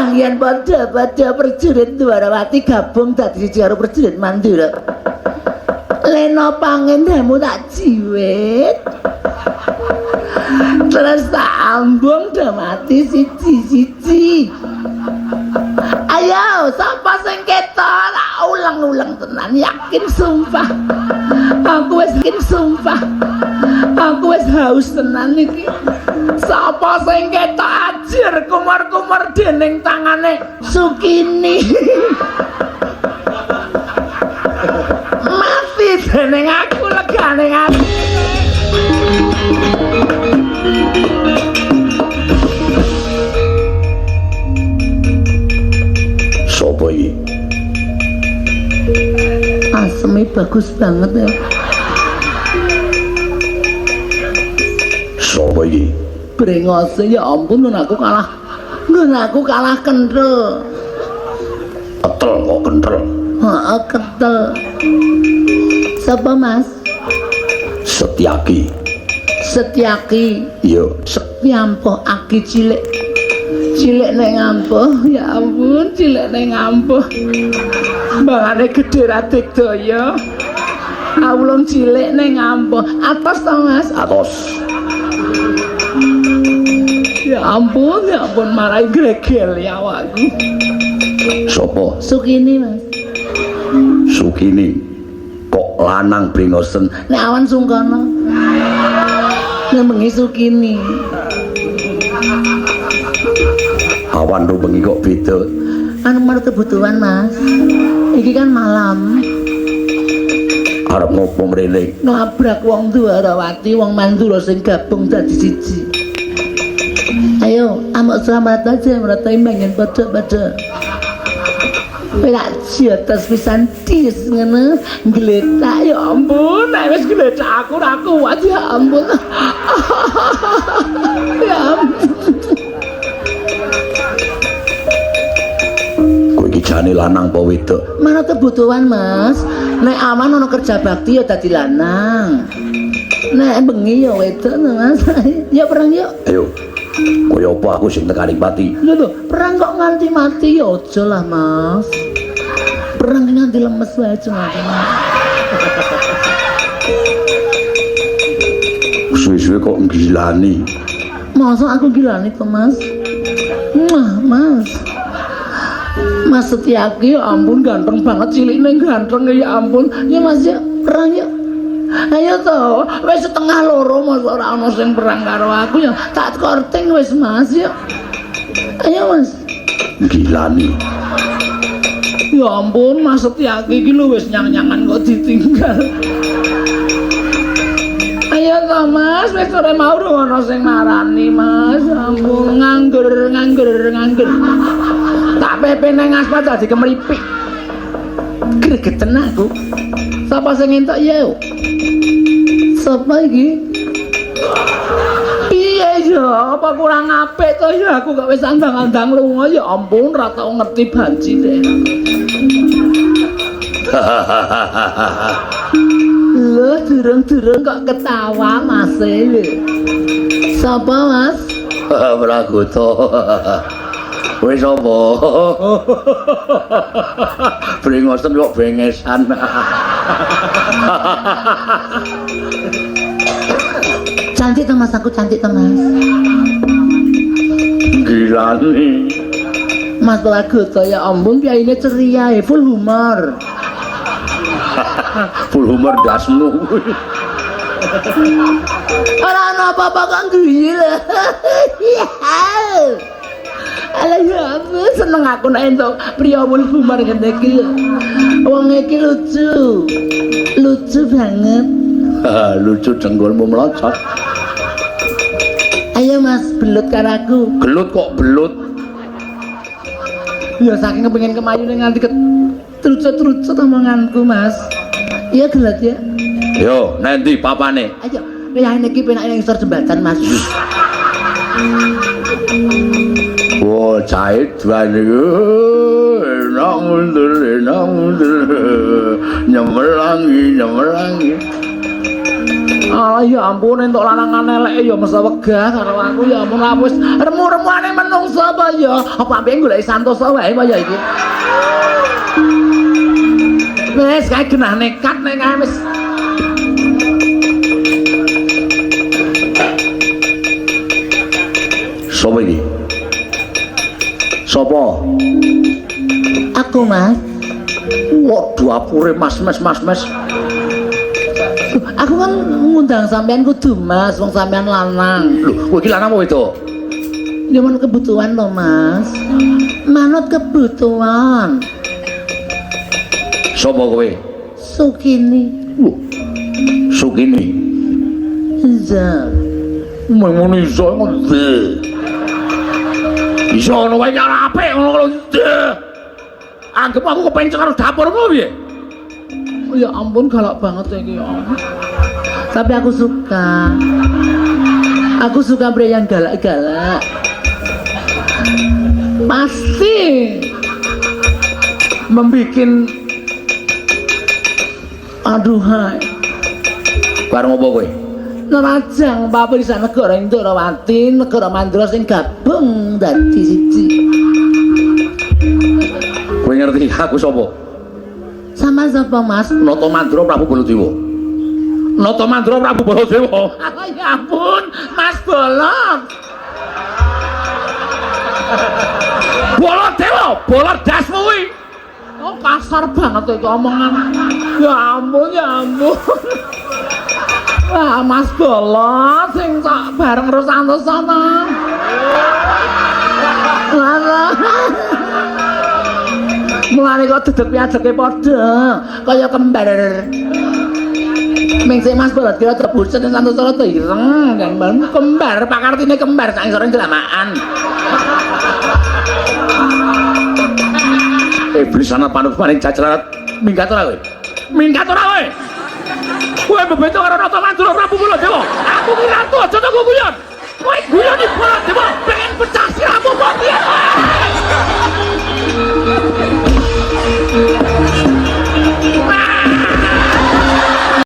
Bang yen padha prajurit Dwarawati gabung dadi siji karo prajurit Mandura. Lena pangendhamu tak jiwit. Terus tak ambung dah mati siji-siji. Ayo, sapa sing ketok tak ulang-ulang tenan yakin sumpah. Aku wis haus tenan iki. Sapa sing ketok ajir kumar-kumar dening tangane Sukini. Mati dening aku legane ati. Sopo iki? Aseme bagus banget ya. Sopo iki? Brengose ya ampun nggon aku kalah kenthel. Ketel kok kenthel. Heeh, ketel. Sapa Mas? Setyaki. Iya, Setiampoh aki cilik. Cilik ning ampuh, ya ampun, cilik ning ampuh. Bangane gedhe ra digdaya. Awulung cilik ning ampuh. Atos to, Mas? Atos. Ya ampun, marai gregel ya awakku. Sopo? Sukini, Mas. Sukini. Kok lanang brengosen? Nek awan sungkono. Nek bengi Sukini. Awan rubengi kok beda. Anu menurut kebutuhan, Mas. Iki kan malam. Arep ngopo mrene? Nabrak wong Dwarawati, wong Mandura sing gabung dadi siji. Ayo, amuk selamat aja merata imbangan padha-padha. Perak jotos pisan dis ngono, gletak ya ampun, nek wis gletak aku ra kuat ya ampun. Ya ampun. Kowe iki jane lanang apa wedok? Mana kebutuhan, Mas? Nek aman ono kerja bakti ya dadi lanang. Nek bengi ya wedok, Mas. Ya perang yuk. Ayo. Kaya apa aku sing tekaning pati? Lho, perang kok nganti mati ya aja lah, Mas. Perang nganti lemes wae cuma. Suwe-suwe kok ngilani. Masa aku gilani to, Mas? Mas. Mas Setyaki ya ampun ganteng banget, cilikne ganteng ya ampun. Ya Mas ya perang ya. Ayo to, wis setengah loro masa ora ana sing perang karo aku ya. Tak korting wis Mas ya. Ayo Mas. Gilani. Ya ampun, Mas Setyaki iki lho wis nyang-nyangan kok ditinggal. Ayo to Mas, wis sore mau ana sing marani Mas. Ampun nganggur. Tak pepe nang aspal dadi kemripik. Gregeten aku. Sapa sing entuk ya? Sapa iki? Piye ya? Apa kurang apik to ya? Aku gak wis andang-andang lunga ya ampun ra tau ngerti banci deh. Lho durung-durung kok ketawa Mas e. Sapa Mas? Pragoto. Wis apa? Brengosen kok bengesan. Cantik to Mas, aku cantik to Mas. Gilani. Mas Pragoto ya ampun piyaine ceria full humor. Full humor dasmu. Ora ana apa-apa kok guyu lho. Alah ya ampun seneng aku nek entuk priya full humor ngene iki lho. Wong iki lucu banget. Lucu jenggolmu melocot. Ayo Mas belut karo aku. Gelut kok belut. Ya saking kepengin kemayu nganti trucut-trucut omonganku Mas. Iya gelut ya. Yo, nanti papane. Ayo, riyane iki penak ning isor jembatan Mas. Wah, cahit banget. Enak mundur. Nyemelangi. Alah ya ampun entuk lanangan elek ya mesti wegah karo aku ya ampun wis remu-remuane menungso apa ya. Apa ambek golek santosa wae apa ya iki. Wis kae genah nekat nek kae wis. Sopo iki? Sopo? Aku Mas. Waduh apure Mas. Aku kan ngundang sampean kudu Mas, wong sampean lanang. Lho, kowe iki lanang apa wedok? Ya manut kebutuhan to Mas. Manut kebutuhan. Sopo kowe? Sukini. Sukini. Iya. Ngono iso ngendi? Iso ono wae cara apik ngono lho. Anggap aku kepenceng karo dapurmu piye? Oh, ya ampun galak banget iki ya. Tapi aku suka. Aku suka pria yang galak-galak. Pasti membikin aduh hai. Bareng apa kowe? Nerajang papisa negara Indrawati, negara Mandra sing gabung dadi siji. Kowe ngerti aku sapa? Sama sapa Mas? Nata Mandra Prabu Baladewa. Nata Mandra Prabu Baladewa. Ya ampun, Mas Bolot. Baladewa, bolot dasmu kuwi. Oh kasar banget itu omongan. Ya ampun. Wah, Mas Bolot sing sak bareng karo Santosana. Mulane kok dedek piajeke padha, kaya kembar. Ming sik Mas Bolot kira terbuset ning Santosana to ireng, kan kembar, pakartine kembar sak sore jelamaan. Iblis ana panut paning cacarat minggat ora kowe? Minggat ora kowe? Kowe bebeto karo Nata Mandra Prabu Baladewa. Aku ki ratu aja to kuwi.